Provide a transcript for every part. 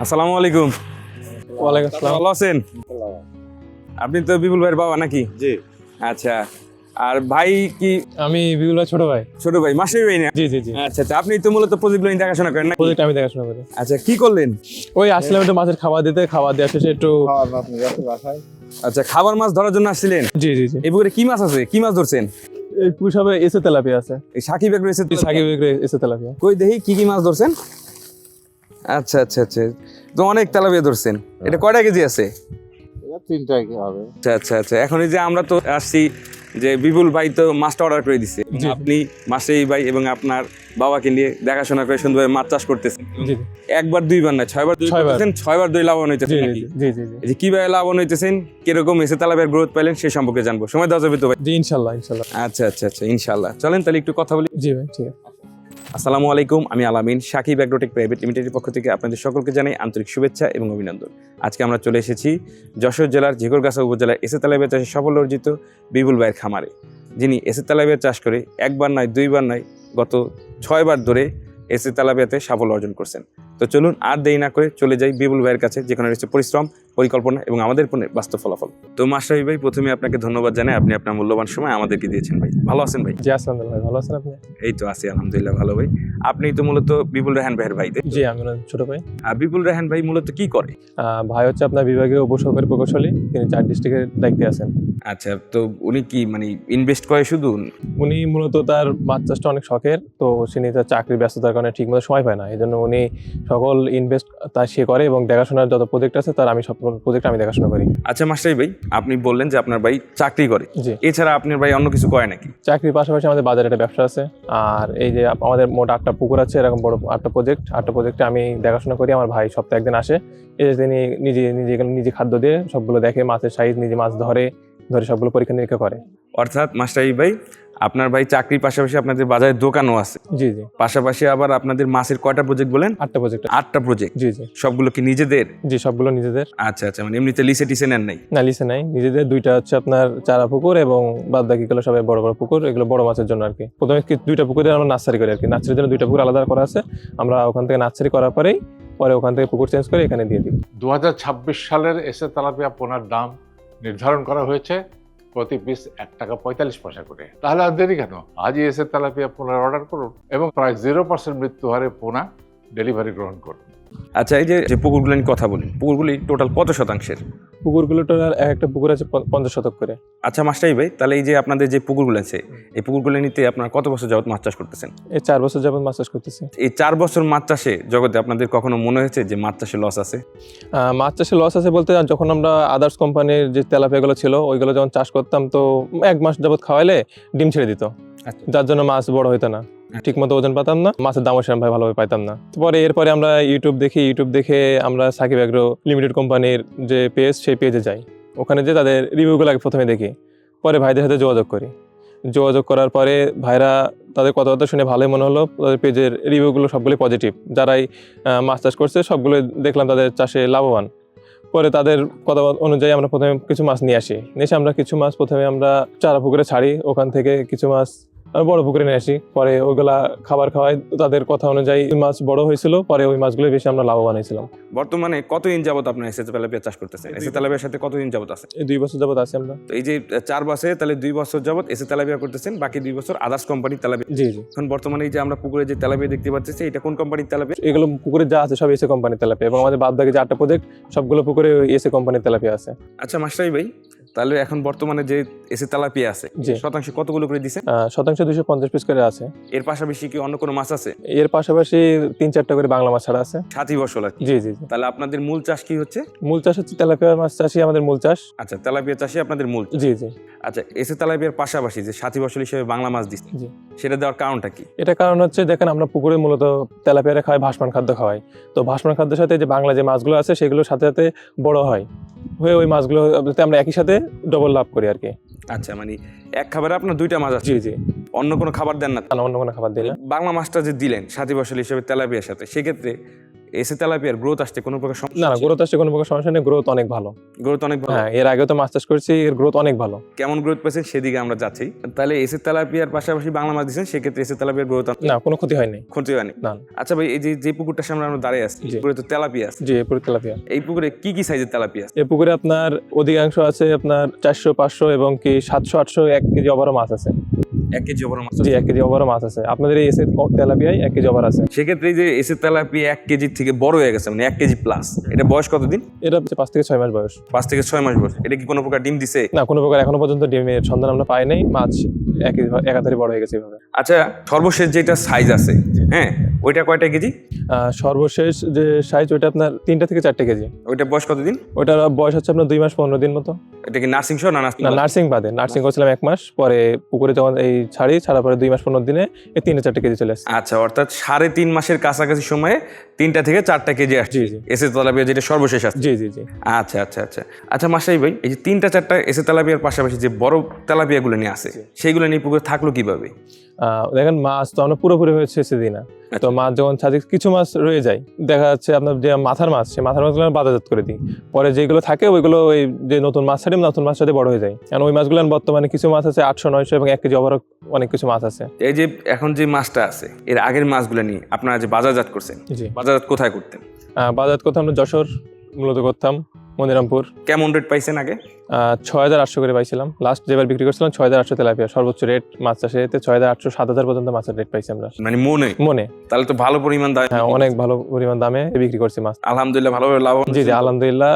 আসসালামু আলাইকুম। ওয়ালাইকুম আসসালাম। ভালো আছেন? আপনি তো বিপুল ভাইয়ের বাবা নাকি? জি। আচ্ছা, আর ভাই কি আমি বিপুল ভাই ছোট ভাই। ছোট ভাই? মাসির ভাই না? জি জি জি। আচ্ছা আচ্ছা, আপনি তো মূলত প্রজেক্টগুলো দেখাশোনা করেন নাকি? প্রজেক্ট আমি দেখাশোনা করি। আচ্ছা, কি করলেন? ওই আসলাম একটু মাছের খাবার দিতে, খাবার দেওয়া শেষে একটু আচ্ছা, খাবার মাছ ধরার জন্য আসছিলেন? জি জি জি। এই পুকুরে কি মাছ আছে? কি মাছ ধরছেন? এই পুষাবে এসে তেলাপিয়া আছে। এই সাকিব এক রয়েছে। সাকিব এসে তেলাপিয়া। কই দেখি কি কি মাছ ধরছেন? আচ্ছা আচ্ছা আচ্ছা, তো অনেক তেলাপিয়া ধরছেন। এটা কয়টা কেজি আছে? এটা 3টা কি হবে? আচ্ছা আচ্ছা আচ্ছা, এখন এই যে আমরা তো আসছি যে বিপুল ভাই তো মাছটা অর্ডার করে দিচ্ছে, জি। আপনি মাসেই ভাই এবং আপনার বাবাকে নিয়ে দেখাশোনা করে সুন্দরভাবে মাছ চাষ করতেছেন। জি একবার দুইবার না, 6বার দই ছয়বার। করতেছেন, 6বার দই লাভবান জি হইতেছেন জি নাকি? জি জি জি। এই যে কিভাবে লাভবান হইতেছেন, কিরকম এসে তালাবের গ্রোথ পাইলেন সেই সম্পর্কে জানবো। সময় দেওয়া যাবে তো ভাই? জি ইনশাল্লাহ ইনশাল্লাহ। আচ্ছা আচ্ছা আচ্ছা, ইনশাআল্লাহ। চলেন তাহলে একটু কথা বলি। জি ভাই ঠিক আছে। আসসালামু আলাইকুম, আমি আলামিন। সাকিব অ্যাগ্রোটেক প্রাইভেট লিমিটেডের পক্ষ থেকে আপনাদের সকলকে জানাই আন্তরিক শুভেচ্ছা এবং অভিনন্দন। আজকে আমরা চলে এসেছি যশোর জেলার ঝিকরগাছা উপজেলার এসে তেলাপিয়া চাষে সাফল্য অর্জিত বিপুল ভাইয়ের খামারে, যিনি এসে তেলাপিয়া চাষ করে একবার নয় দুইবার নয় গত 6বার ধরে এসে তেলাপিয়াতে সাফল্য অর্জন করছেন। তো চলুন আর দেরি না করে চলে যাই বিপুল ভাইয়ের কাছে, যেখানে রয়েছে পরিশ্রম, পরিকল্পনা এবং আমাদের পণ্যের বাস্তব ফলাফল। তো মাশরাফি ভাই, প্রথমে আপনাকে ধন্যবাদ জানাই, আপনি আপনার মূল্যবান সময় আমাদেরকে দিয়েছেন ভাই। ভালো আছেন ভাই? জি আসসালাম ভাই, ভালো আছেন আপনি? এই তো আছি আলহামদুলিল্লাহ ভালো ভাই। আপনি তো মূলত বিপুল রেহান ভাইয়ের ভাই, তাই তো? জি আমি ওনার ছোট ভাই। আর বিপুল রেহান ভাই মূলত কি করে? ভাই হচ্ছে আপনার বিভাগীয় উপসহকারী প্রকৌশলী, তিনি 4 ডিস্ট্রিক্টের দায়িত্বে আছেন। আচ্ছা, তো উনি কি মানে ইনভেস্ট করে শুধু? উনি মূলত তার মাছ চাষটা অনেক শখের, তো তিনি তার চাকরির ব্যস্ততার কারণে ঠিকমতো সময় পায় না, এই জন্য উনি সকল ইনভেস্ট তার সে করে এবং দেখাশোনার যত প্রজেক্ট আছে তার আমি সব প্রজেক্ট আমি দেখাশোনা করি। আচ্ছা মাস্টারি ভাই, আপনি বললেন যে আপনার ভাই চাকরি করে, জি। এছাড়া আপনার ভাই অন্য কিছু করে নাকি? চাকরির পাশাপাশি আমাদের বাজারে একটা ব্যবসা আছে, আর এই যে আমাদের মোট 8টা পুকুর আছে, এরকম বড় 8টা প্রজেক্টে আমি দেখাশোনা করি। আমার ভাই সপ্তাহে একদিন আসে, এই যে তিনি নিজে খাদ্য দিয়ে সবগুলো দেখে, মাছের সাইজ নিজে মাছ ধরে সবগুলো পরীক্ষা নিরীক্ষা করে। অর্থাৎ মাস্টারি ভাই, আপনার ভাই চাকরির পাশাপাশি আপনাদের বাজারের দোকানও আছে, জি জি। পাশাপাশি আবার আপনাদের মাছের কয়টা প্রজেক্ট বলেন? 8টা প্রজেক্ট। 8টা প্রজেক্ট। জি জি সবগুলো কি নিজেদের? জি, সবগুলো নিজেদের। আচ্ছা আচ্ছা, মানে এমনিতে লিসে টিসে নেন নাই? না, লিসে নাই, নিজেদের। 2টা হচ্ছে আপনার চারা পুকুর এবং বাদ বাকিগুলো সবাই বড় বড় পুকুর, এগুলো বড় মাছের জন্য আর কি। প্রথমে 2টা পুকুরে আমরা নার্সারি করি আর কি, নার্সারির জন্য 2টা পুকুর আলাদা করা আছে। আমরা ওখান থেকে নার্সারি করার পরে ওখান থেকে পুকুর চেঞ্জ করে এখানে দিয়ে দিই। 2026 সালের এসে তেলাপিয়া পোনার দাম নির্ধারণ করা হয়েছে প্রতি পিস 1 টাকা 45 পয়সা করে। তাহলে আর দেরি কেন, আজই এসে তেলাপিয়া পোনার অর্ডার করুন এবং প্রায় 0% মৃত্যু হারে পোনা ডেলিভারি গ্রহণ করুন। আচ্ছা, এই যে পুকুরগুলো নিয়ে কথা বলেন, পুকুরগুলি টোটাল কত শতাংশের? পুকুরগুলো টোটাল একটা পুকুর আছে 50 শতক করে। আচ্ছা মাস্টারি ভাই, তাহলে এই যে আপনাদের যে পুকুরগুলো আছে, এই পুকুরগুলো নিতে আপনার কত বছর যাবত মাছ চাষ করতেছেন? এই 4 বছর যাবত মাছ চাষ করতেছি। এই 4 বছর মাছ চাষে জগতে আপনাদের কখনো মনে হয়েছে যে মাছ চাষে লস আছে? মাছ চাষে লস আছে বলতে, যখন আমরা আদার্স কোম্পানির যে তেলাপিয়াগুলো ছিল ওইগুলো যখন চাষ করতাম, তো 1 মাস যাবত খাওয়াইলে ডিম ছেড়ে দিত, আচ্ছা। যার জন্য মাছ বড় হইতো না, ঠিক মতো ওজন পাতাম না, মাছের দামও সেরকম ভাই ভালোভাবে পাইতাম না। এরপরে আমরা ইউটিউব দেখে আমরা সাকিব অ্যাগ্রো লিমিটেড কোম্পানির যে পেজ, সেই পেজে যাই। ওখানে যে তাদের রিভিউগুলো আগে প্রথমে দেখি, পরে ভাইদের সাথে যোগাযোগ করার পরে ভাইরা তাদের কথাবার্তা শুনে ভালোই মনে হলো। তাদের পেজের রিভিউগুলো সবগুলোই পজিটিভ, যারাই মাছ চাষ করছে সবগুলো দেখলাম তাদের চাষে লাভবান। পরে তাদের কথা অনুযায়ী আমরা প্রথমে কিছু মাছ নিয়ে আসি, আমরা কিছু মাছ প্রথমে আমরা চারা পুকুরে ছাড়ি, ওখান থেকে কিছু মাছ বড় পুকুরে নিয়ে আসি, পরে ওইগুলা খাবার খাওয়াই। তাদের কথা অনুযায়ী মাছ বড় হয়েছিল, পরে ওই মাছগুলো বেশি আমরা লাভবান হয়েছিলাম। বর্তমানে কতদিন যাবত আপনার এসে তেলাপিয়া চাষ করতেছেন? এসে তেলাপিয়ার সাথে কতদিন যাবত আছে? এই 2 বছর যাবত আছি আমরা। তো এই যে 4 বছরে, তাহলে 2 বছর যাবত এসে তেলাপিয়া করতেছেন, বাকি 2 বছর আদার্স কোম্পানির তেলাপিয়া। জি জি। এখন বর্তমানে এই যে আমরা পুকুরে যে তেলাপিয়া দেখতে পাচ্ছি, এটা কোন কোম্পানির তেলাপিয়া? এগুলো পুকুরে যা আছে সব এসে কোম্পানির তেলাপিয়া, এবং আমাদের বাদ বাকি যে 8টা প্রজেক্ট সবগুলো পুকুরে এসে কোম্পানির তেলাপিয়া আছে। আচ্ছা মাস্টারি ভাই, তাহলে এখন বর্তমানে যে এসে তেলাপিয়া আছে, জি। শতাংশ কতগুলো করে দিছেন? শতাংশ 250 পিস করে আছে। এর পাশাপাশি কি অন্য কোনো মাছ আছে? এর পাশাপাশি 3-4টা করে বাংলা মাছ ছাড়া আছে। সাথী ফসল আর কি। জি জি জি। তাহলে আপনাদের মূল চাষ কি হচ্ছে? মূল চাষ হচ্ছে তেলাপিয়া মাছ চাষই আমাদের মূল চাষ। আচ্ছা, তেলাপিয়া চাষই আপনাদের মূল। জি জি আচ্ছা, এসে তেলাপিয়ার পাশাপাশি যে সাথী ফসল হিসেবে বাংলা মাছ দিচ্ছেন, জি। সেটা দেওয়ার কারণটা কি? এটা কারণ হচ্ছে, দেখেন আমরা পুকুরে মূলত তেলাপিয়ারে খাওয়াই ভাসমান খাদ্য খাওয়াই, তো ভাসমান খাদ্যের সাথে যে বাংলা যে মাছগুলো আছে সেগুলোর সাথে সাথে বড় হয়, ওই মাছগুলো আমরা একই সাথে ডবল লাভ করি আর কি। আচ্ছা, মানে এক খাবারে আপনার 2টা মাছ আছে, জি জি। অন্য কোনো খাবার দেন না? অন্য কোনো খাবার দিই না। বাংলা মাছটা যে দিলেন সাথী ফসল হিসেবে তেলাপিয়ার সাথে, সেক্ষেত্রে এসে তেলাপিয়ার গ্রোথ আসতে কোনো প্রকার সমস্যা? না না, গ্রোথ আসছে কোনো প্রকার সমস্যা নেই, গ্রোথ অনেক ভালো। গ্রোথ অনেক ভালো। হ্যাঁ, এর আগেও তো মাছ চাষ করেছি, এর গ্রোথ অনেক ভালো। কেমন গ্রোথ পেয়েছেন সেদিকে আমরা যাচ্ছি। তাহলে এসে তেলাপিয়ার পাশাপাশি বাংলা মাছ দিচ্ছেন, সেক্ষেত্রে এসে তেলাপিয়ার গ্রোথ না, কোনো ক্ষতি হয়নি। ক্ষতি হয়নি। না। আচ্ছা ভাই, এই যে পুকুরটার সামনে আমরা দাঁড়িয়ে আছি, জি। পুকুরে তো তেলাপিয়া আছে। জি, এই পুকুরে তেলাপিয়া। এই পুকুরে কি কি সাইজের তেলাপিয়া আছে? এই পুকুরে আপনার অধিকাংশ আছে আপনার 400, 500 এবং কি 700, 800 1 কেজি ওভারও মাছ আছে। 1 কেজি ওভার মাছ জি, আছে? 1 কেজি ওভারও মাছ আছে। আপনাদের এই এসে তেলাপিয়ায় 1 কেজি ওভার আছে। সেক্ষেত্রে এই যে এসে তেলাপিয়া 1 কেজির থেকে বড় হয়ে গেছে, মানে 1 কেজি প্লাস, এটা বয়স কতদিন? এটা হচ্ছে 5 থেকে 6 মাস বয়স। 5 থেকে 6 মাস বয়স। এটা কি কোনো প্রকার ডিম দিছে? না, কোনো প্রকার এখনো পর্যন্ত ডিমের সন্ধান আমরা পাই নাই। মাছ একাধারে বড় হয়ে গেছে এভাবে। আচ্ছা, সর্বশেষ যেটা সাইজ আছে, হ্যাঁ, ওইটা কয়টা কেজি? সর্বশেষ যে সাইজ ওইটা আপনার 3টা থেকে 4টে কেজি। ওইটা বয়স কতদিন? ওইটার বয়স হচ্ছে আপনার 2 মাস 15 দিন মতো। এটা কি নার্সিং সহ না না, নার্সিং বাদে। নার্সিং করছিলাম 1 মাস, পরে পুকুরে যখন এই ছাড়ার পরে 2 মাস 15 দিনে এই 3-4টে কেজি চলে আসছে। আচ্ছা, অর্থাৎ 3.5 মাসের কাছাকাছি সময়ে 3টা থেকে 4টা কেজি আসছে জি, জি। এসে তেলাপিয়া, যেটা সর্বশেষ আসছে। জি জি জি। আচ্ছা আচ্ছা আচ্ছা আচ্ছা মাসাই ভাই, এই যে 3টা 4টা এসে তেলাপিয়ার পাশাপাশি যে বড় তেলাপিয়াগুলো নিয়ে আসে, সেইগুলো নিয়ে পুকুরে থাকলো কিভাবে? দেখেন, মাছ তো আমরা পুরোপুরি হয়ে ছেড়ে দিই না। তো মাছ যখন ছাড়ি, কিছু মাছ রয়ে যায়, দেখা যাচ্ছে আপনার যে মাথার মাছ, সেই মাথার মাছগুলো আমরা বাজারজাত করে দিই। পরে যেগুলো থাকে ওইগুলো ওই যে নতুন মাছ ছাড়ি, নতুন মাছ সাথে বড় হয়ে যায়। কারণ ওই মাছগুলো বর্তমানে কিছু মাছ আছে 800, 900 এবং 1 কেজি ওভারও অনেক কিছু মাছ আছে। এই যে এখন যে মাছটা আছে, এর আগের মাছগুলো নিয়ে আপনারা যে বাজারজাত করছেন, জি। বাজারজাত কোথায় করতেন? বাজারজাত করতাম আমরা যশোর মূলত করতাম, মনিরামপুর। কেমন রেট পাইছেন আগে? 6800 করে পাইছিলাম। লাস্ট যেবার বিক্রি করছিলাম 6800 তেলাপিয়া, সর্বোচ্চ রেট মাছ চাষে। এতে 6800, 7000 পর্যন্ত মাছের রেট পাইছি আমরা। মানে মনে? তাহলে তো ভালো পরিমাণ দাম। হ্যাঁ, অনেক ভালো পরিমাণ দামে বিক্রি করছি মাছ। আলহামদুলিল্লাহ, ভালোভাবে লাভ। জি জি, আলহামদুলিল্লাহ।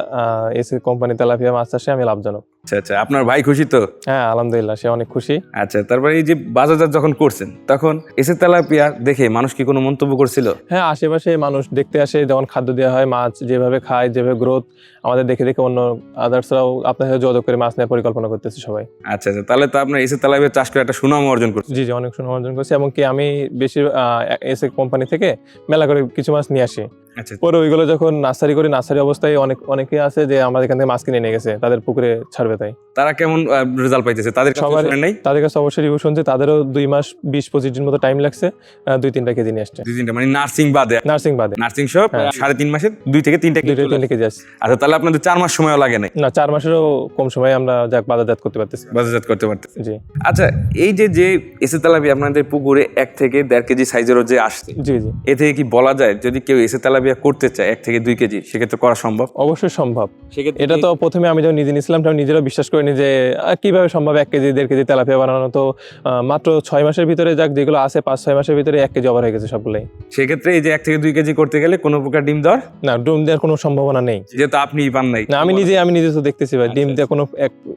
এসে কোম্পানি তেলাপিয়া মাছ চাষে আমি লাভজনক। আচ্ছা আচ্ছা, আপনার ভাই খুশি তো? হ্যাঁ, আলহামদুলিল্লাহ, সে অনেক খুশি। আচ্ছা, তারপরে এই যে বাজারজাত যখন করছেন, তখন এসে তেলাপিয়া দেখে মানুষ কি কোনো মন্তব্য করছিল? হ্যাঁ, আশেপাশে মানুষ দেখতে আসে, যখন খাদ্য দেওয়া হয়, মাছ যেভাবে খায়, যেভাবে গ্রোথ, আমাদের দেখে দেখে অন্য আদার্সরাও আপনার সাথে যোগাযোগ করে মাছ নেওয়ার পরিকল্পনা করতেছে সবাই। আচ্ছা আচ্ছা, তাহলে তো আপনার এসে তেলাপিয়া চাষ করে একটা সুনাম অর্জন করছে। জি জি, অনেক সুনাম অর্জন করছি। এবং কি আমি বেশি এসে কোম্পানি থেকে মেলা করে কিছু মাছ নিয়ে আসি। আচ্ছা, পরে ওইগুলো যখন নার্সারি করি, নার্সারি অবস্থায় অনেকে আছে যে আমাদের এখান থেকে মাছ কিনে নিয়ে গেছে, তাদের পুকুরে ছাড়বে তাই। তারা কেমন রেজাল্ট পাইতেছে? তাদের সবার নাই? তাদের কাছে অবশ্যই রিভিউ শুনছে, তাদেরও 2 মাস 20-25 দিন মতো টাইম লাগছে, 2-3টা কেজি নিয়ে আসছে। 2-3টা মানে নার্সিং বাদে? নার্সিং বাদে। নার্সিং সহ হ্যাঁ। 3.5 মাসে 2 থেকে 3টা কেজি। 2-3 কেজি আসছে। আচ্ছা, তাহলে আপনাদের 4 মাস সময়ও লাগে নাই? না, 4 মাসেরও কম সময়ে আমরা বাজারজাত করতে পারতেছি। বাজারজাত করতে পারতেছে। জি আচ্ছা, এই যে এসে তেলাপিয়া আপনাদের পুকুরে 1 থেকে 1.5 কেজি সাইজেরও যে আসছে, জি জি, এ থেকে কি বলা যায় যদি কেউ এসে তেলাপিয়া করতে চায় 1 থেকে 2 কেজি, সেক্ষেত্রে করা সম্ভব? অবশ্যই সম্ভব। সেক্ষেত্রে এটা তো প্রথমে আমি যখন নিজে নিয়েছিলাম, তখন নিজেরও বিশ্বাস করিনি যে কিভাবে সম্ভব 1 কেজি 1.5 কেজি তেলাপিয়া বানানো। তো মাত্র 6 মাসের ভিতরে যেগুলো আছে 5-6 মাসের ভিতরে 1 কেজি ওভার হয়ে গেছে সবগুলোই। সেক্ষেত্রে এই যে 1 থেকে 2 কেজি করতে গেলে কোনো প্রকার ডিম দেওয়ার? না, ডিম দেওয়ার কোনো সম্ভাবনা নেই। যেহেতু আপনি পান নাই। না, আমি নিজে তো দেখতেছি ভাই, ডিম দেওয়ার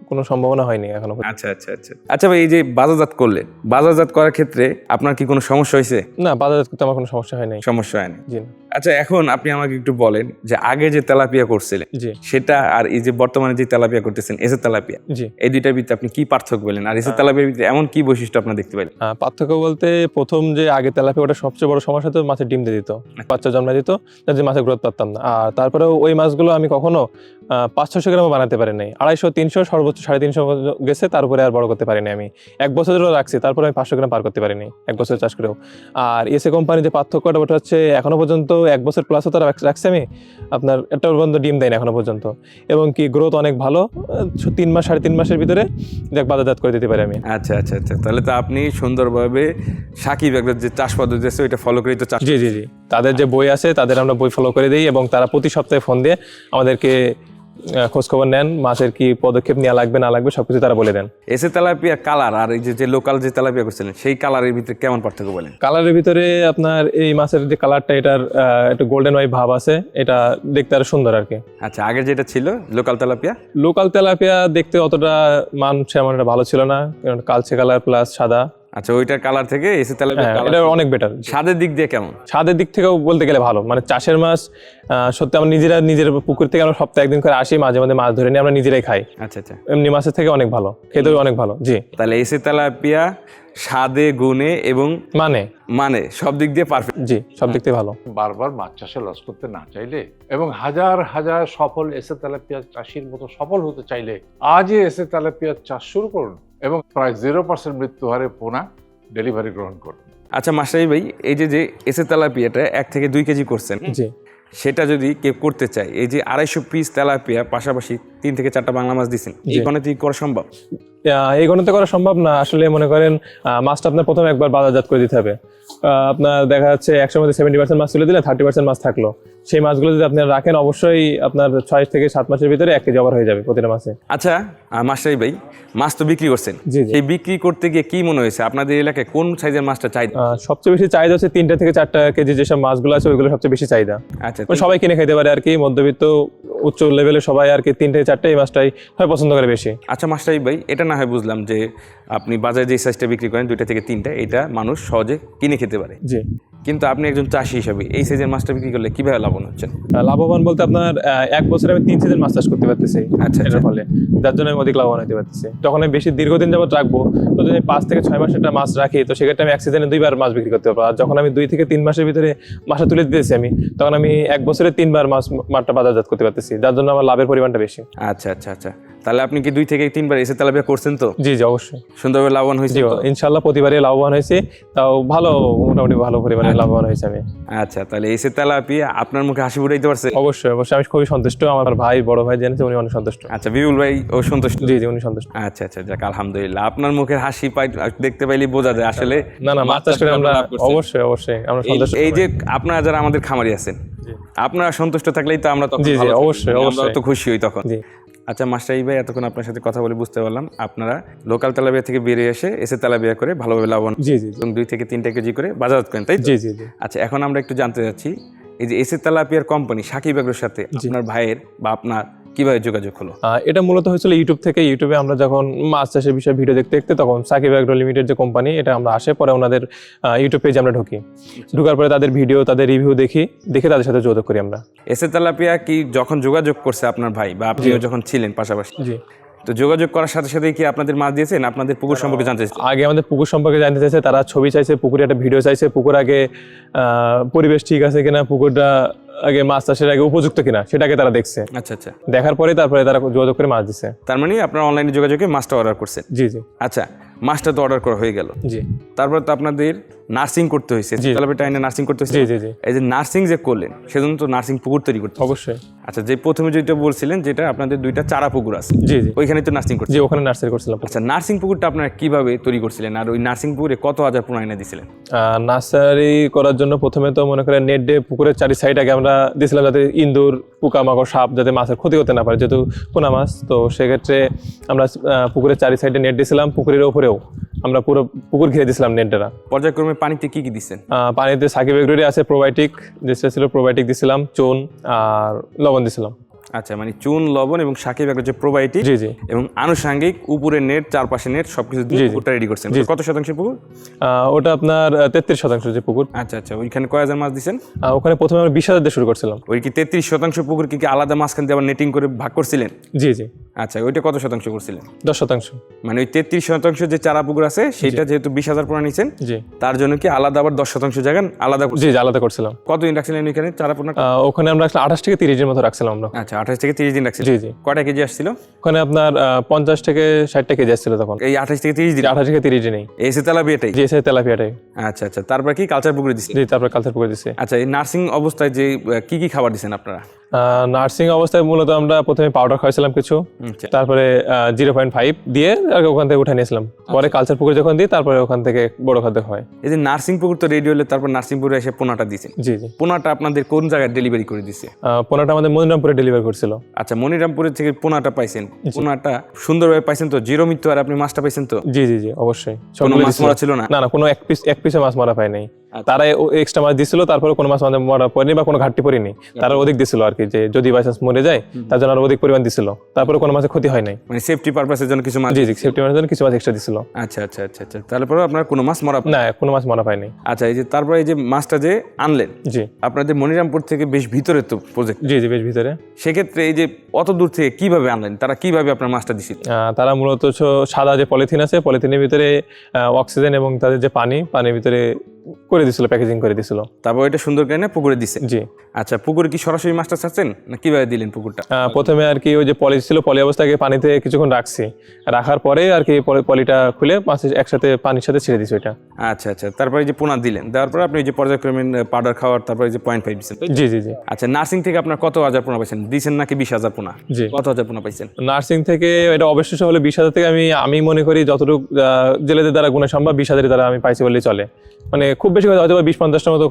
কোনো সম্ভাবনা হয়নি এখনো পর্যন্ত। আচ্ছা আচ্ছা আচ্ছা আচ্ছা ভাই, এই যে বাজারজাত করলেন, বাজারজাত করার ক্ষেত্রে আপনার কি কোনো সমস্যা হয়েছে? না, বাজারজাত করতে আমার কোনো সমস্যা হয় নাই। সমস্যা হয়নি। জি না। আচ্ছা, এখন আপনি আমাকে একটু বলেন যে আগে যে তেলাপিয়া করছিলেন জি সেটা আর এই যে বর্তমানে যে তেলাপিয়া করতেছেন এসে তেলাপিয়া, জি। এই দুইটার ভিতরে আপনি কি পার্থক্য পেলেন? আর এসে তেলাপিয়ার ভিতরে এমন কি বৈশিষ্ট্য আপনার দেখতে পেলেন? পার্থক্য বলতে, প্রথম যে আগে তেলাপিয়া, ওটা সবচেয়ে বড় সমস্যা তো মাছের ডিম দিয়ে দিত, বাচ্চা জন্ম দিত, যার যে মাছের গ্রোথ পারতাম না। আর তারপরেও ওই মাছগুলো আমি কখনো 500-600 গ্রামও বানাতে পারি নাই। 250-300, সর্বোচ্চ 350 গেছে, তারপরে আর বড় করতে পারিনি আমি। 1 বছরেরও রাখছি, তারপরে আমি 500 গ্রাম পার করতে পারিনি 1 বছর চাষ করেও। আর এসে কোম্পানি যে পার্থক্যটা, ওটা হচ্ছে এখনো পর্যন্ত 1 বছর প্লাসও তারা রাখছে, আমি আপনার একটা পর্যন্ত ডিম দেয় না এখনো পর্যন্ত। এবং কি গ্রোথ অনেক ভালো, 3 মাস 3.5 মাসের ভিতরে বাজারজাত করে দিতে পারি আমি। আচ্ছা আচ্ছা আচ্ছা, তাহলে তো আপনি সুন্দরভাবে সাকিব এগ্রোর যে চাষ পদ্ধতি আছে ওইটা ফলো করেই তো চাষ। জি জি জি, তাদের যে বই আছে তাদের আমরা বই ফলো করে দিই, এবং তারা প্রতি সপ্তাহে ফোন দিয়ে আমাদেরকে খোঁজখবর নেন, মাছের কি পদক্ষেপ নেওয়া লাগবে না লাগবে সবকিছু তারা বলে দেন। এসে তেলাপিয়া কালার আর এই যে লোকাল যে তেলাপিয়া করছিলেন সেই কালারের ভিতরে কেমন পার্থক্য বলেন? কালারের ভিতরে আপনার এই মাছের যে কালারটা, এটার একটু গোল্ডেন হোয়াইট ভাব আছে, এটা দেখতে আরো সুন্দর আর কি। আচ্ছা, আগের যেটা ছিল লোকাল তেলাপিয়া? লোকাল তেলাপিয়া দেখতে অতটা মান সেমন একটা ভালো ছিল না, কারণ কালচে কালার প্লাস সাদা। আচ্ছা, ওইটার কালার থেকে এসে তেলাপিয়া এটা অনেক বেটার। স্বাদের দিক দিয়ে কেমন? স্বাদের দিক থেকেও বলতে গেলে ভালো, মানে চাষের মাছ সত্যি আমরা নিজের পুকুর থেকে আমরা সপ্তাহে 1 দিন করে আসি, মাঝে মাঝে মাছ ধরে নিয়ে আমরা নিজেরাই খাই। আচ্ছা আচ্ছা, এমনি মাছের থেকে অনেক ভালো, খেতেও অনেক ভালো। জি, তাহলে এসে তেলাপিয়া স্বাদে, গুণে এবং মানে সব দিক দিয়ে পারফেক্ট। জি, সব দিক থেকে ভালো। বারবার মাছ চাষে লস করতে না চাইলে এবং হাজার হাজার সফল এসে তেলাপিয়া চাষির মতো সফল হতে চাইলে আজই এসে তেলাপিয়া চাষ শুরু করুন এবং প্রায় 0% মৃত্যু হারে পোনা ডেলিভারি গ্রহণ করুন। আচ্ছা মাস্টারি ভাই, এই যে এসে তেলাপিয়াটা 1 থেকে 2 কেজি করছেন, জি, সেটা যদি কেউ করতে চায়, এই যে 250 পিস তেলাপিয়া পাশাপাশি 3 থেকে 4টা বাংলা মাছ দিচ্ছেন, এই গণিতে কি করা সম্ভব? এই গণিতে করা সম্ভব না আসলে। মনে করেন মাছটা আপনার প্রথমে একবার বাজারজাত করে দিতে হবে। আপনার দেখা যাচ্ছে 100 মধ্যে 70% মাছ তুলে দিলে 30% মাছ থাকলো, সেই মাছগুলো যদি আপনি রাখেন অবশ্যই আপনার 6 থেকে 7 মাসের ভিতরে 1 কেজি ওভার হয়ে যাবে প্রতিটা মাছে। আচ্ছা মাস্টারি ভাই, মাছ তো বিক্রি করছেন, জি, জি। সেই বিক্রি করতে গিয়ে কি মনে হয়েছে আপনাদের এলাকায় কোন সাইজের মাছটা চাহিদা? সবচেয়ে বেশি চাহিদা হচ্ছে 3 থেকে 4 কেজি যেসব মাছগুলো আছে ওইগুলো সবচেয়ে বেশি চাহিদা। আচ্ছা মানে সবাই কিনে খেতে পারে আর কি, মধ্যবিত্ত উচ্চ লেভেলে সবাই আর কি 3 থেকে 4 এই মাছটাই হয় পছন্দ করে বেশি। আচ্ছা মাস্টারি ভাই, এটা না হয় বুঝলাম যে আপনি বাজারে যে সাইজটা বিক্রি করেন 2 থেকে 3টা, এটা মানুষ সহজে কিনে খেতে পারে, জি। কিন্তু আপনি একজন চাষি হিসাবে এই সাইজের মাছটা বিক্রি করলে কিভাবে লাভবান হচ্ছেন? লাভবান বলতে আপনার 1 বছরে আমি 3 সিজন মাছ চাষ করতে পারতেছি। আচ্ছা, এটার ফলে যার জন্য আমি অধিক লাভবান হতে পারতেছি। যখন আমি বেশি দীর্ঘদিন যাবত রাখবো, তো যদি 5 থেকে 6 মাস একটা মাছ রাখি, তো সেক্ষেত্রে আমি 1 সিজনে 2 বার মাছ বিক্রি করতে পারবো। আর যখন আমি 2 থেকে 3 মাসের ভিতরে মাছটা তুলে দিতেছি আমি, তখন আমি 1 বছরে 3 বার মাছটা বাজারজাত করতে পারতেছি, যার জন্য আমার লাভের পরিমাণটা বেশি। আচ্ছা আচ্ছা আচ্ছা, তাহলে আপনি কি 2 থেকে 3 বার এসে তেলাপিয়া করছেন তো? জি জি অবশ্যই, সুন্দরভাবে লাভবান হয়েছে জি তো? ইনশাল্লাহ প্রতিবারই লাভবান হয়েছে, তাও ভালো, মোটামুটি ভালো পরিমাণে লাভবান হয়েছে আমি। আচ্ছা, তাহলে এসে তেলাপিয়া আপনার মুখে হাসি ফুটাইতে পারছে? অবশ্যই অবশ্যই, আমি খুবই সন্তুষ্ট। আমার ভাই, বড় ভাই জেনেছে, উনি অনেক সন্তুষ্ট। আচ্ছা, বিপুল ভাই ও সন্তুষ্ট? জি জি উনি সন্তুষ্ট। আচ্ছা আচ্ছা, যাক আলহামদুলিল্লাহ। আপনার মুখের হাসি দেখতে পাইলে বোঝা যায় আসলে না মাছ চাষ করে আমরা অবশ্যই অবশ্যই আমরা সন্তুষ্ট। এই যে আপনারা যারা আমাদের খামারি আছেন, আপনারা সন্তুষ্ট থাকলেই তো আমরা তখন জি জি ভালো থাকি। অবশ্যই আমরা অবশ্যই তো খুশি হই তখন। জি। আচ্ছা মাস্টারি ভাই, এতক্ষণ আপনার সাথে কথা বলে বুঝতে পারলাম আপনারা লোকাল তেলাপিয়া থেকে বেরিয়ে এসে তেলাপিয়া করে ভালোভাবে লাভবান, জি জি এবং 2 থেকে 3 কেজি করে বাজারজাত করেন, তাই তো? জি জি জি। আচ্ছা, এখন আমরা একটু জানতে চাচ্ছি, এই যে এসে তেলাপিয়ার কোম্পানি সাকিব এগ্রোর সাথে আপনার ভাইয়ের বা আপনার কিভাবে যোগাযোগ হলো? এটা মূলত হয়েছিল ইউটিউব থেকে। ইউটিউবে আমরা যখন মাছ চাষের বিষয়ে ভিডিও দেখতে দেখতে তখন সাকিব এগ্রো লিমিটেড যে কোম্পানি, এটা আমরা আসে পরে ওনাদের ইউটিউব পেজে আমরা ঢুকি। ঢোকার পরে তাদের ভিডিও, তাদের রিভিউ দেখে তাদের সাথে যোগাযোগ করি আমরা। এসে তেলাপিয়া কি যখন যোগাযোগ করছে আপনার ভাই বা আপনিও যখন ছিলেন পাশাপাশি, জি, তো যোগাযোগ করার সাথে সাথে কি আপনাদের মাছ দিয়েছেন, আপনাদের পুকুর সম্পর্কে জানতে চাইছেন? আগে আমাদের পুকুর সম্পর্কে জানতে চাইছে, তারা ছবি চাইছে, পুকুরে একটা ভিডিও চাইছে, পুকুর আগে পরিবেশ ঠিক আছে কিনা, পুকুরটা আগে মাছ চাষের আগে উপযুক্ত কিনা সেটাকে তারা দেখছে। আচ্ছা আচ্ছা, দেখার পরে তারপরে তারা যোগাযোগ করে মাছ দিছে। তার মানে আপনারা অনলাইনে যোগাযোগে মাছটা অর্ডার করছেন? জি জি। আচ্ছা, মাছটা তো অর্ডার করা হয়ে গেল, জি। তারপর তো আপনাদের নার্সিং করতে হয়েছে, তেলাপিয়াটা এনে নার্সিং করতে হয়েছে। জি জি জি। এই যে নার্সিং যে করলেন, সেজন্য তো নার্সিং পুকুর তৈরি করতে হবে। অবশ্যই। আচ্ছা, যে প্রথমে যেটা বলছিলেন, যেটা আপনাদের 2টা চারা পুকুর আছে, জি জি। ওইখানে তো নার্সিং করতে। জি, ওখানে নার্সারি করছিলাম। আচ্ছা, নার্সিং পুকুরটা আপনারা কিভাবে তৈরি করছিলেন, আর ওই নার্সিং পুকুরে কত হাজার পোনা এনে দিছিলেন? নার্সারি করার জন্য প্রথমে তো মনে করেন নেট দিয়ে পুকুরের 4 সাইড আগে আমরা দিয়েছিলাম, যাতে ইঁদুর, পোকামাকড়, সাপ যাতে মাছের ক্ষতি করতে না পারে, যেহেতু পোনা মাছ। তো সেক্ষেত্রে আমরা পুকুরের 4 সাইডে নেট দিয়েছিলাম, পুকুরের ওপরেও আমরা পুরো পুকুর ঘিরে দিয়েছিলাম নেট দ্বারা। পর্যায়ক্রমে পানিতে কি কি দিচ্ছেন? পানিতে সাকিব এগ্রোরই আছে প্রোবায়োটিক, যেটা ছিল প্রোবায়োটিক দিছিলাম, চুন আর লবণ দিছিলাম। আচ্ছা, মানে চুন, লবণ এবং সাকিব এগ্রো যে প্রোবায়োটিক, জি জি। এবং আনুষঙ্গিক উপরে নেট, চারপাশে নেট, সবকিছু দিয়ে জি, জি। পুকুরটা রেডি করছেন। কত শতাংশের পুকুর? ওটা আপনার 33% যে পুকুর। আচ্ছা আচ্ছা, ওইখানে কয় হাজার মাছ দিচ্ছেন? ওখানে প্রথমে আমরা 20,000 দিয়ে শুরু করছিলাম। ওই কি 33% পুকুর কি আলাদা মাঝখান দিয়ে আবার নেটিং করে ভাগ করছিলেন? জি জি। আচ্ছা, ওইটা কত শতাংশ করছিলেন? 10%। মানে ওই 33% যে চারা পুকুর আছে, সেটা যেহেতু 20,000 পোনা নিচ্ছেন, জি তার জন্য কি আলাদা আবার 10% জায়গা আলাদা জি জি আলাদা করছিলাম। কতদিন রাখছিলেন ওইখানে চারা পোনা? ওখানে আমরা 28 থেকে 30 দিনের মতো রাখছিলাম আমরা। আচ্ছা, 28 থেকে 30 দিন রাখছিলেন। জি জি। কয়টা কেজি আসছিল? ওখানে আপনার 50 থেকে 60 কেজি আসছিল তখন। এই 28 থেকে 30 দিন 28 থেকে 30 দিনেই। এসে তেলাপিয়াটাই? জি, এসে তেলাপিয়াটাই। আচ্ছা আচ্ছা, তারপর কি কালচার পুকুরে দিচ্ছেন? জি, তারপর কালচার পুকুরে দিছে। আচ্ছা, এই নার্সিং অবস্থায় যে কি কি খাবার দিচ্ছেন আপনারা? নার্সিং অবস্থায় মূলত আমরা প্রথমে পাউডার খাওয়াইছিলাম কিছু, আচ্ছা। তারপরে 0.5 দিয়ে ওখান থেকে উঠে নিয়েছিলাম। পরে কালচার পুকুরে যখন দিই, তারপরে ওখান থেকে বড় খাদ্য হয়। এই যে নার্সিং পুকুর তো রেডি হলে তারপর নার্সিং পুকুরে এসে পোনাটা দিয়েছেন, জি জি। পোনাটা আপনাদের কোন জায়গায় ডেলিভারি করে দিছে? পোনাটা আমাদের মনিরামপুরে ডেলিভারি করছিল। আচ্ছা, মনিরামপুরের থেকে পোনাটা পাইছেন, পোনাটা সুন্দরভাবে পাইছেন তো? জিরো মৃত্যু আর আপনি মাছটা পাইছেন তো? জি জি জি অবশ্যই। কোনো মাছ মারা ছিল না? না না, কোনো এক পিসে মাছ মারা পায় নাই। তারা এক্সট্রা মাছ দিছিল, তারপরে কোনো মাছ আমাদের মারা পড়েনি বা কোনো ঘাটতি পড়েনি। তারা অধিক দিছিল আর কি, যে যদি বাই চান্স মরে যায় তার জন্য আরো অধিক পরিমাণ দিছিল, তারপরে কোনো মাছের ক্ষতি হয় নাই। মানে সেফটি পারপাসের জন্য কিছু মাছ? জি জি, সেফটি মাছের জন্য কিছু মাছ এক্সট্রা দিছিল। আচ্ছা আচ্ছা আচ্ছা আচ্ছা, তারপরে আপনার কোনো মাছ মারা? না, কোনো মাছ মারা পায়নি। আচ্ছা, এই যে তারপরে এই যে মাছটা যে আনলেন, জি আপনাদের মনিরামপুর থেকে বেশ ভিতরে তো প্রজেক্ট, জি জি বেশ ভিতরে। সেক্ষেত্রে এই যে অত দূর থেকে কিভাবে আনলেন, তারা কিভাবে আপনার মাছটা দিছিল? তারা মূলত সাদা যে পলিথিন আছে, পলিথিনের ভিতরে অক্সিজেন এবং তাদের যে পানির ভিতরে করে দিছিল, প্যাকেজিং করে দিছিল। তারপর এটা সুন্দর করে না পুকুরে দিছে। জি। আচ্ছা, পুকুরে কি সরাসরি মাছটা ছাড়ছেন না কিভাবে দিলেন পুকুরটা? প্রথমে আর কি ওই যে পলি ছিল, পলি অবস্থাকে পানিতে কিছুক্ষণ রাখছি, রাখার পরে আর কি পলিটা খুলে মাছের একসাথে পানির সাথে ছেড়ে দিছি ওইটা। আচ্ছা আচ্ছা, তারপরে যে পোনা দিলেন, দেওয়ার পরে আপনি এই যে পর্যায়ক্রমে পাউডার খাওয়ার, তারপরে যে 0.5 দিচ্ছেন। জি জি জি। আচ্ছা, নার্সিং থেকে আপনার কত হাজার পোনা পাইছেন? দিয়েছেন নাকি 20,000 পোনা? জি। কত হাজার পোনা পাইছেন? নার্সিং থেকে এটা অবশ্যই হলে 20,000 থেকে আমি মনে করি যতটুকু জেলেদের দ্বারা গুণে সম্ভব 20,000 দ্বারা আমি পাইছি বললেই চলে। মানে খুব বেশি হয়তো 20-50টার মতো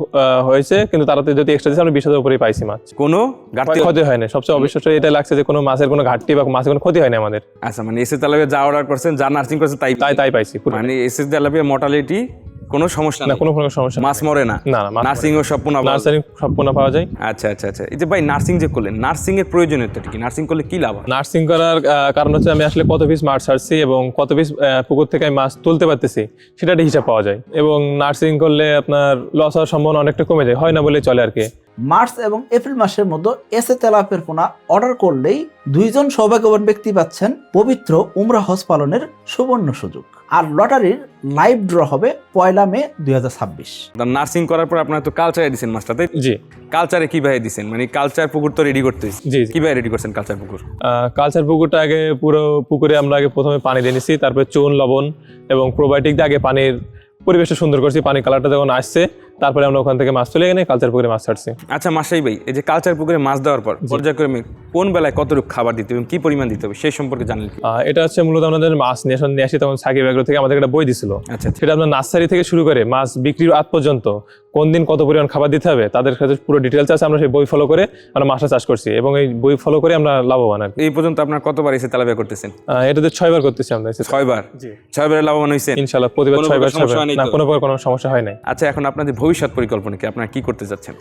হয়েছে, কিন্তু তারাতে যদি এক্সট্রা দিয়েছে আমরা 20,000 উপরেই পাইছি মাছ। কোনো ঘাটতি ক্ষতি হয় না, সবচেয়ে অবশ্যই এটা লাগছে যে কোনো মাছের কোনো ঘাটতি বা মাছের কোনো ক্ষতি হয় না আমাদের। আচ্ছা, মানে এসে তালাবে যা অর্ডার করছেন, যা নার্সিং করছেন তাই পাইছি পুরো। মানে এসে তালাবে মর্টালিটি কোনো সমস্যা না, না, কোনো সমস্যা মাছ মরে না। না না, নার্সিং ও সব পোনা পাওয়া যায়। নার্সারি সব পোনা পাওয়া যায়। আচ্ছা আচ্ছা আচ্ছা, এই যে ভাই নার্সিং যে করলেন, নার্সিং এর প্রয়োজনীয়তা কি? নার্সিং করলে কি লাভ হয়? নার্সিং করার কারণ হচ্ছে আমি আসলে কত পিস মাছ ছাড়ছি এবং কত পিস পুকুর থেকে আমি মাছ তুলতে পারতেছি সেটা একটা হিসাব পাওয়া যায়, এবং নার্সিং করলে আপনার লস হওয়ার সম্ভাবনা অনেকটা কমে যায়, হয় না বলে চলে আর কি। মার্চ এবং এপ্রিল মাসের মধ্যে এসে তেলাপিয়ার পোনা অর্ডার করলেই 2 জন সৌভাগ্যবান ব্যক্তি পাচ্ছেন পবিত্র উমরা হজ পালনের সুবর্ণ সুযোগ। আর লটারির লাইভ ড্র হবে 1 মে 2026। নার্সিং করার পর আপনারা তো কালচারে দিচ্ছেন মাছটাতে। জি। কালচারে কিভাবে দিচ্ছেন? মানে কালচার পুকুর তো রেডি করতে হয়েছে। জি। কিভাবে রেডি করছেন কালচার পুকুর? কালচার পুকুরটা আগে পুরো পুকুরে আমরা আগে প্রথমে পানি দিয়ে নিছি, তারপরে চুন, লবণ এবং প্রোবায়োটিক দিয়ে আগে পানির পরিবেশটা সুন্দর করছি। পানির কালারটা যখন আসছে তারপরে আমরা ওখান থেকে মাছ তুলে এনে কালচার পুকুরে মাছ ছাড়ছি। আচ্ছা মাসাই ভাই, এই যে কালচার পুকুরে মাছ দেওয়ার পর পর্যায়ক্রমে কোন বেলায় কতটুকু খাবার দিতে হবে, কি পরিমাণ দিতে হবে সেই সম্পর্কে জানলেন কি? এটা হচ্ছে মূলত আমাদের মাছ নিয়ে আসি তখন সাকিব এগ্রো থেকে আমাদের একটা বই দিছিল। আচ্ছা আচ্ছা। সেটা আপনার নার্সারি থেকে শুরু করে মাছ বিক্রির আগ পর্যন্ত কোন দিন কত পরিমাণ খাবার দিতে হবে তাদের কাছে পুরো ডিটেলস আছে। আমরা সেই বই ফলো করে আমরা মাছটা চাষ করছি এবং এই বই ফলো করে আমরা লাভবান আর কি। এই পর্যন্ত আপনার কতবার এসে তেলাপিয়া করতেছেন? এটাতে 6 বার করতেছি আমরা। 6 বার? জি। 6 বারে লাভবান হয়েছেন ইনশাআল্লাহ প্রতিবার কোনো 6 বার সমস্যা হয়নি না, তো? কোনো প্রকার কোনো সমস্যা হয় নাই। আচ্ছা, এখন আপনাদের ভবিষ্যৎ পরিকল্পনা কি? আপনারা কি করতে যাচ্ছেন?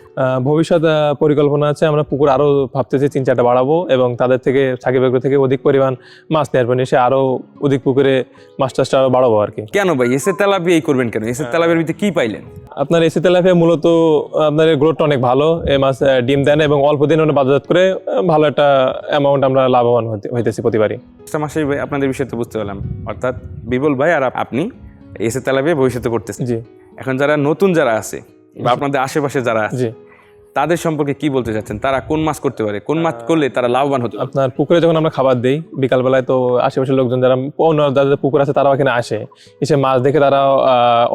ভবিষ্যৎ পরিকল্পনা আছে, আমরা পুকুর আরো ভাবতেছি 3-4টা বাড়াবো এবং তাদের থেকে সাকিব এগ্রো থেকে অধিক পরিমাণ মাছ নেওয়ার পর এসে আরো অধিক পুকুরে মাছ চাষটা আরো বাড়াবো আর কি। কেন ভাই এসে তেলাপিয়া এই করবেন কেন? এসে তেলাপিয়ার ভিতরে কি পাইলেন? আপনার এসি তেলাপিয়া মূলত আপনার গ্রোথটা অনেক ভালো, এই মাছ ডিম দেন এবং অল্প দিন বাজারজাত করে ভালো একটা অ্যামাউন্ট আমরা লাভবান হইতেছি প্রতিবারই। মাসাই ভাই, আপনাদের বিষয় তো বুঝতে পারলাম, অর্থাৎ বিপুল ভাই আর আপনি এসে তেলাপিয়া ভবিষ্যতে করতেছেন। জি। এখন যারা নতুন যারা আছে বা আপনাদের আশেপাশে যারা আছে জি। তাদের সম্পর্কে কি বলতে চাচ্ছেন? তারা কোন মাছ করতে পারে, কোন মাছ করলে তারা লাভবান হতে পারে? আপনার পুকুরে যখন আমরা খাবার দিই বিকালবেলায়, তো আশেপাশের লোকজন যারা অন্য যাদের পুকুর আছে তারাও এখানে আসে, এসে মাছ দেখে তারা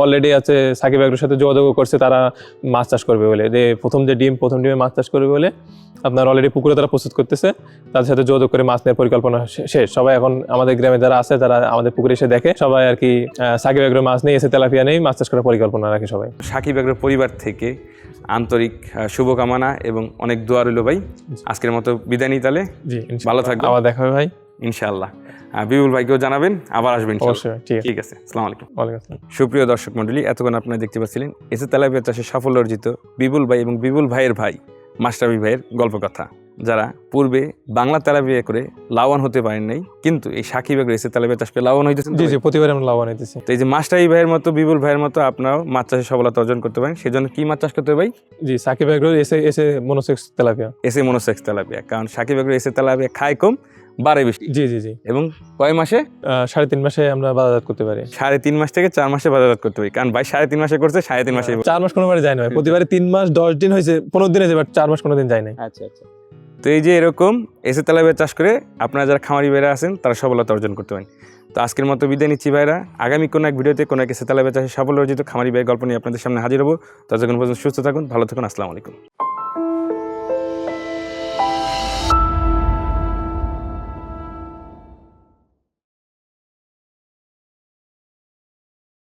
অলরেডি আছে সাকিব এগ্রোর সাথে যোগাযোগ করছে তারা মাছ চাষ করবে বলে, যে প্রথম ডিমে মাছ চাষ করবে বলে আপনার অলরেডি পুকুরে তারা প্রস্তুত করতেছে। তাদের সাথে যোগাযোগ করে মাছ নেওয়ার পরিকল্পনা শেষ। সবাই এখন আমাদের গ্রামে যারা আছে যারা আমাদের পুকুরে এসে দেখে সবাই আর কি সাকিব এগ্রো মাছ নেই, এসে তেলাপিয়া নেই, মাছ চাষ করার পরিকল্পনা রাখে সবাই। সাকিব এগ্রোর পরিবার থেকে আন্তরিক শুভকামনা এবং অনেক দোয়া রইল ভাই। আজকের মতো বিদায় নিই তাহলে। জি, ভালো থাকবেন। আবার দেখা হবে ভাই ইনশাআল্লাহ। বিপুল ভাইকেও জানাবেন, আবার আসবেন ইনশাআল্লাহ। অবশ্যই। ঠিক আছে, আসসালামু আলাইকুম। ওয়ালাইকুম আসসালাম। সুপ্রিয় দর্শক মণ্ডলী, এতক্ষণ আপনারা দেখতে পাচ্ছিলেন এসে তেলাপিয়া চাষে সাফল্য অর্জিত বিপুল ভাই এবং বিপুল ভাইয়ের ভাই মাস্টারবি ভাইয়ের গল্প কথা, যারা পূর্বে বাংলা তেলাপিয়া করে লাভবান হতে পারেন নাই, কিন্তু এই সাকিব এগ্রো এসে তেলাপিয়া চাষ করে লাভবান হইতেছেন। জি জি, প্রতিবার আমরা লাভবান হইতেছি। তো এই যে মাস্টারবি ভাইয়ের মতো বিপুল ভাইয়ের মতো আপনারাও মাছ চাষে সফলতা অর্জন করতে পারেন। সেজন্য কি মাছ চাষ করতে হবে ভাই? জি, সাকিব এগ্রো এসে মনোসেক্স তেলাপিয়া। এসে মনোসেক্স তেলাপিয়া, কারণ সাকিব এগ্রো এসে তেলাপিয়া খায় কম, বাড়ে বেশি। জি জি জি। এবং কয় মাসে? 3.5 মাসে আমরা বাজারজাত করতে পারি। 3.5 মাস থেকে 4 মাসে বাজারজাত করতে পারি, কারণ ভাই 3.5 মাসে করছে, 3.5 মাসে। 4 মাস কোনোবারে যায় না ভাই, প্রতিবারে 3 মাস 10 দিন হয়েছে, 15 দিন হয়েছে, বাট 4 মাস কোনোদিন যায় না। আচ্ছা আচ্ছা। তো এই যে এরকম এসে তেলাপিয়া চাষ করে আপনারা যারা খামারি ভাইরা আছেন তারা সফলতা অর্জন করতে পারেন। তো আজকের মতো বিদায় নিচ্ছি ভাইরা। আগামী কোনো এক ভিডিওতে কোনো এক এসে তেলাপিয়া চাষে সাফল্য অর্জিত খামারি ভাইয়ের গল্প নিয়ে আপনাদের সামনে হাজির হবো। ততক্ষণ পর্যন্ত সুস্থ থাকুন, ভালো থাকুন, আসসালামু আলাইকুম।